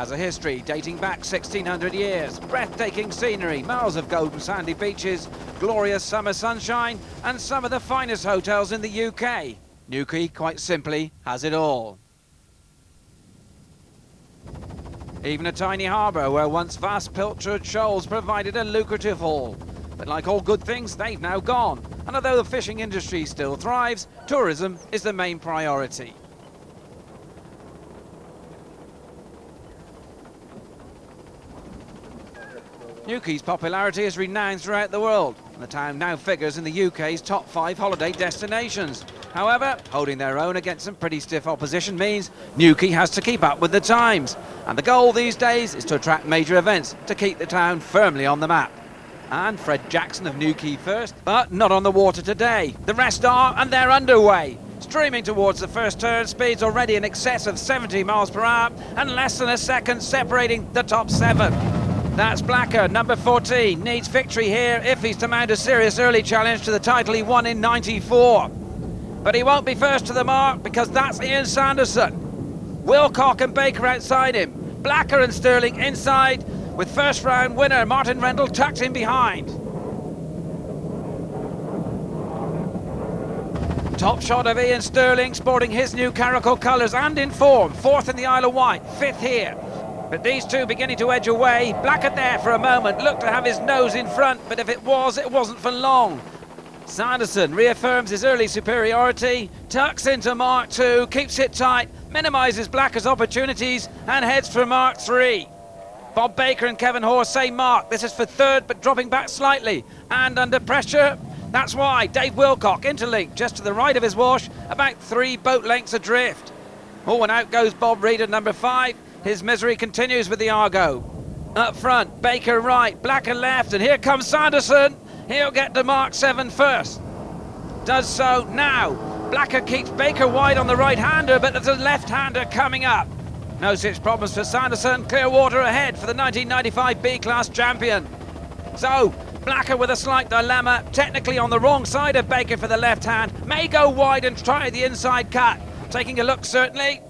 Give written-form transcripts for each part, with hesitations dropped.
has a history dating back 1600 years. Breathtaking scenery, miles of golden sandy beaches, glorious summer sunshine, and some of the finest hotels in the UK. Newquay, quite simply, has it all. Even a tiny harbour where once vast pilchard shoals provided a lucrative haul. But like all good things, they've now gone. And although the fishing industry still thrives, tourism is the main priority. Newquay's popularity is renowned throughout the world, and the town now figures in the UK's top 5 holiday destinations. However, holding their own against some pretty stiff opposition means Newquay has to keep up with the times, and the goal these days is to attract major events to keep the town firmly on the map. And Fred Jackson of Newquay first, but not on the water today. The rest are, and they're underway. Streaming towards the first turn, speeds already in excess of 70 miles per hour, and less than a second separating the top 7. That's Blacker, number 14, needs victory here if he's to mount a serious early challenge to the title he won in '94. But he won't be first to the mark because that's Ian Sanderson. Wilcock and Baker outside him, Blacker and Sterling inside, with first round winner Martin Rendell tucked in behind. Top shot of Ian Sterling, sporting his new Caracol colours and in form, 4th in the Isle of Wight, 5th here. But these two beginning to edge away. Blacker there for a moment, looked to have his nose in front, but if it wasn't for long. Sanderson reaffirms his early superiority, tucks into Mark 2, keeps it tight, minimises Blacker's opportunities, and heads for Mark 3. Bob Baker and Kevin Hoare say mark. This is for 3rd, but dropping back slightly. And under pressure, that's why Dave Wilcock interlinked just to the right of his wash, about 3 boat lengths adrift. Oh, and out goes Bob Reed at number 5. His misery continues with the Argo. Up front, Baker right, Blacker left, and here comes Sanderson. He'll get to Mark 7 first. Does so now. Blacker keeps Baker wide on the right-hander, but there's a left-hander coming up. No such problems for Sanderson. Clear water ahead for the 1995 B-Class champion. So, Blacker with a slight dilemma, technically on the wrong side of Baker for the left hand, may go wide and try the inside cut. Taking a look, certainly.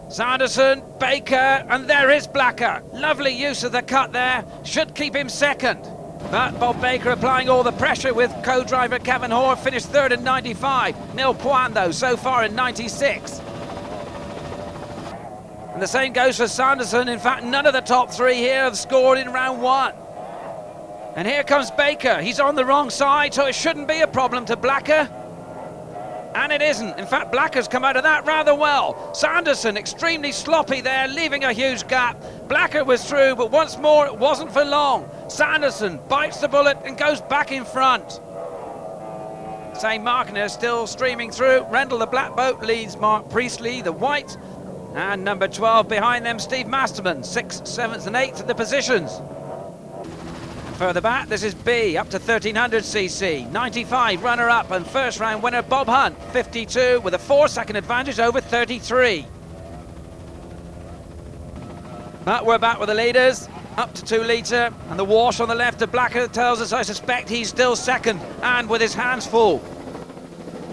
Sanderson, Baker, and there is Blacker. Lovely use of the cut there, should keep him second. But Bob Baker applying all the pressure with co-driver Kevin Hoare, finished 3rd in '95. Nil point though, so far in '96. And the same goes for Sanderson. In fact, none of the top 3 here have scored in round 1. And here comes Baker. He's on the wrong side, so it shouldn't be a problem to Blacker. And it isn't. In fact, Blacker's come out of that rather well. Sanderson extremely sloppy there, leaving a huge gap. Blacker was through, but once more, it wasn't for long. Sanderson bites the bullet and goes back in front. St. Markner still streaming through. Rendell, the black boat, leads Mark Priestley, the white. And number 12 behind them, Steve Masterman, 6th, 7th and 8th in the positions. Further back, this is B, up to 1300cc, 95 runner-up and first round winner Bob Hunt, 52, with a 4-second advantage over 33. But we're back with the leaders, up to 2 litre, and the wash on the left of Blacker tells us I suspect he's still second, and with his hands full.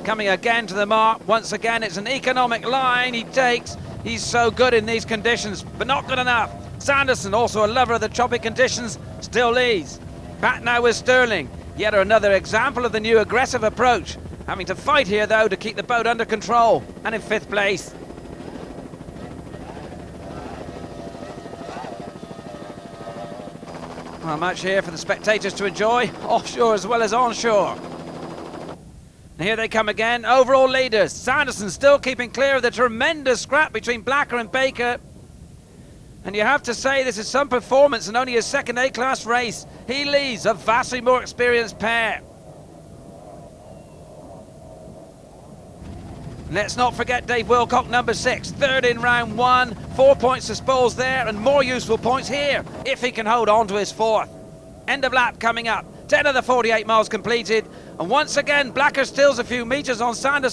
Coming again to the mark, once again it's an economic line he takes. He's so good in these conditions, but not good enough. Sanderson, also a lover of the choppy conditions, still leads. Back now with Sterling. Yet another example of the new aggressive approach. Having to fight here, though, to keep the boat under control. And in 5th place. Well, much here for the spectators to enjoy, offshore as well as onshore. And here they come again, overall leaders. Sanderson still keeping clear of the tremendous scrap between Blacker and Baker. And you have to say this is some performance in only his second A-class race. He leads a vastly more experienced pair. Let's not forget Dave Wilcock, number 6, 3rd in round 1. 4 points to spoils there and more useful points here if he can hold on to his 4th. End of lap coming up. 10 of the 48 miles completed. And once again, Blacker steals a few metres on Sanderson.